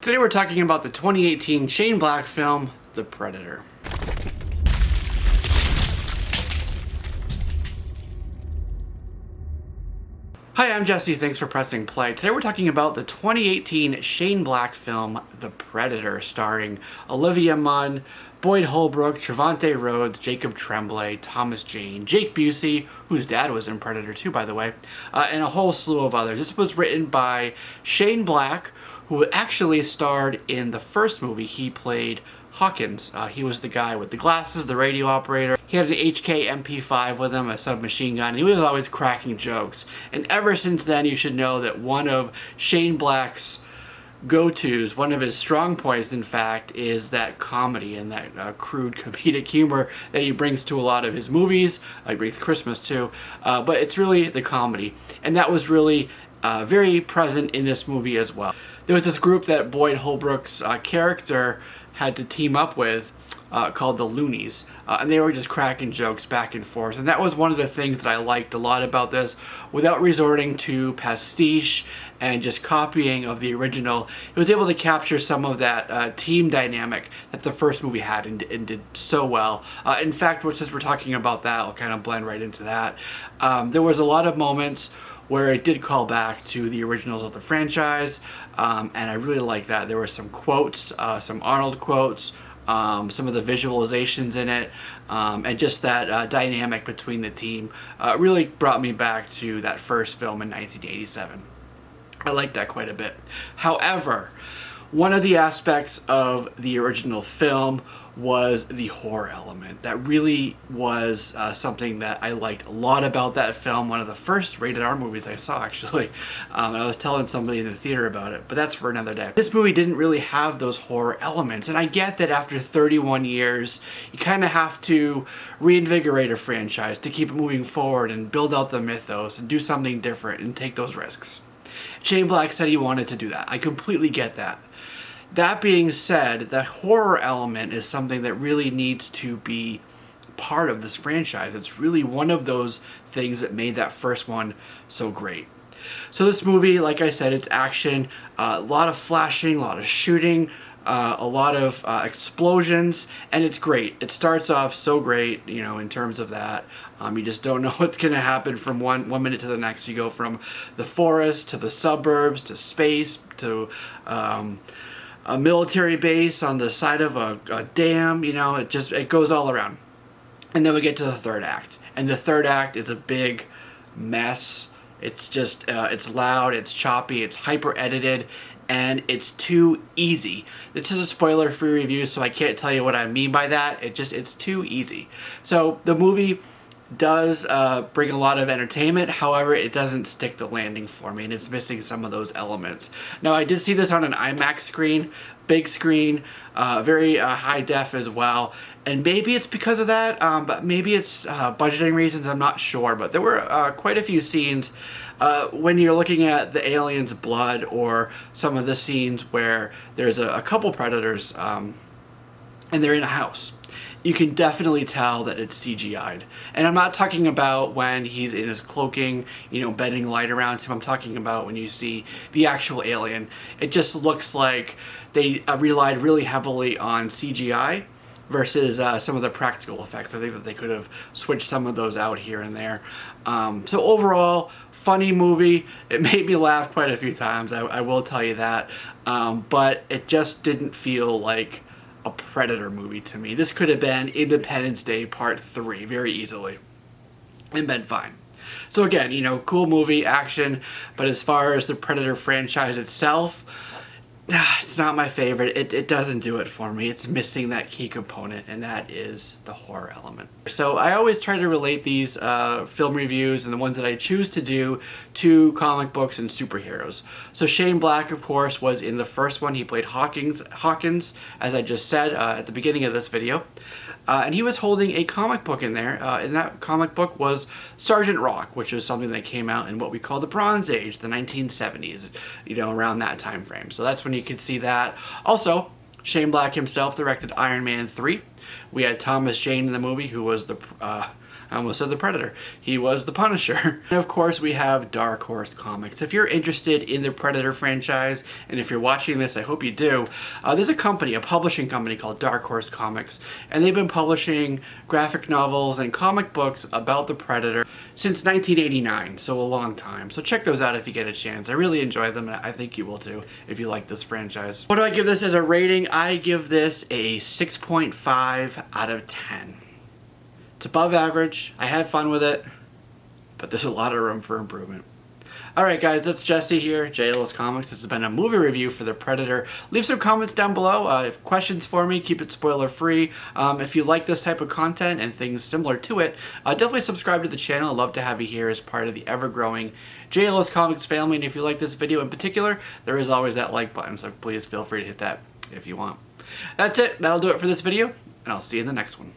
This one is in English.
Today we're talking about the 2018 Shane Black film, The Predator. Hi, I'm Jesse, thanks for pressing play. Today we're talking about the 2018 Shane Black film, The Predator, starring Olivia Munn, Boyd Holbrook, Trevante Rhodes, Jacob Tremblay, Thomas Jane, Jake Busey, whose dad was in Predator 2, by the way, and a whole slew of others. This was written by Shane Black, who actually starred in the first movie. He played Hawkins. He was the guy with the glasses, the radio operator. He had an HK MP5 with him, a submachine gun. He was always cracking jokes. And ever since then, you should know that one of Shane Black's go-tos, one of his strong points, in fact, is that comedy and that crude comedic humor that he brings to a lot of his movies. He brings Christmas too, but it's really the comedy. And that was really very present in this movie as well. There was this group that Boyd Holbrook's character had to team up with called the Loonies, and they were just cracking jokes back and forth, and that was one of the things that I liked a lot about this. Without resorting to pastiche and just copying of the original, it was able to capture some of that team dynamic that the first movie had and did so well. In fact, since we're talking about that, I'll kind of blend right into that. There was a lot of moments where it did call back to the originals of the franchise, and I really liked that. There were some quotes, some Arnold quotes, some of the visualizations in it, and just that dynamic between the team really brought me back to that first film in 1987. I like that quite a bit. However, one of the aspects of the original film was the horror element. That really was something that I liked a lot about that film. One of the first rated R movies I saw, actually. I was telling somebody in the theater about it, but that's for another day. This movie didn't really have those horror elements, and I get that after 31 years, you kind of have to reinvigorate a franchise to keep it moving forward and build out the mythos and do something different and take those risks. Shane Black said he wanted to do that. I completely get that. That being said, the horror element is something that really needs to be part of this franchise. It's really one of those things that made that first one so great. So this movie, like I said, it's action, a lot of flashing, a lot of shooting, a lot of explosions, and it's great. It starts off so great, you know, in terms of that. You just don't know what's going to happen from one minute to the next. You go from the forest to the suburbs to space to a military base on the side of a dam. You know, it goes all around. And then we get to the third act, and the third act is a big mess. It's just it's loud, it's choppy, it's hyper edited, and it's too easy. This is a spoiler-free review, so I can't tell you what I mean by that. It's too easy. So the movie does bring a lot of entertainment, however, it doesn't stick the landing for me, and it's missing some of those elements. Now, I did see this on an IMAX screen, big screen, very high def as well, and maybe it's because of that, but maybe it's budgeting reasons, I'm not sure, but there were quite a few scenes when you're looking at the alien's blood, or some of the scenes where there's a couple predators and they're in a house. You can definitely tell that it's CGI'd. And I'm not talking about when he's in his cloaking, you know, bending light around him. I'm talking about when you see the actual alien. It just looks like they relied really heavily on CGI versus some of the practical effects. I think that they could have switched some of those out here and there. So overall, funny movie. It made me laugh quite a few times, I will tell you that. But it just didn't feel like a Predator movie to me. This could have been Independence Day Part 3 very easily and been fine. So again, you know, cool movie, action, but as far as the Predator franchise itself, it's not my favorite. It doesn't do it for me. It's missing that key component, and that is the horror element. So I always try to relate these film reviews and the ones that I choose to do to comic books and superheroes. So Shane Black, of course, was in the first one. He played Hawkins, as I just said at the beginning of this video. And he was holding a comic book in there, and that comic book was Sergeant Rock, which was something that came out in what we call the Bronze Age, the 1970s, you know, around that time frame. So that's when you could see that. Also, Shane Black himself directed Iron Man 3. We had Thomas Jane in the movie, who was the I almost said the Predator. He was the Punisher. And of course, we have Dark Horse Comics. If you're interested in the Predator franchise, and if you're watching this, I hope you do, there's a company, a publishing company called Dark Horse Comics, and they've been publishing graphic novels and comic books about the Predator since 1989, so a long time. So check those out if you get a chance. I really enjoy them, and I think you will too if you like this franchise. What do I give this as a rating? I give this a 6.5 out of 10. It's above average. I had fun with it, but there's a lot of room for improvement. Alright guys, that's Jesse here, JLO's Comics. This has been a movie review for The Predator. Leave some comments down below. If questions for me, keep it spoiler free. If you like this type of content and things similar to it, definitely subscribe to the channel. I'd love to have you here as part of the ever-growing JLO's Comics family. And if you like this video in particular, there is always that like button, so please feel free to hit that if you want. That's it. That'll do it for this video, and I'll see you in the next one.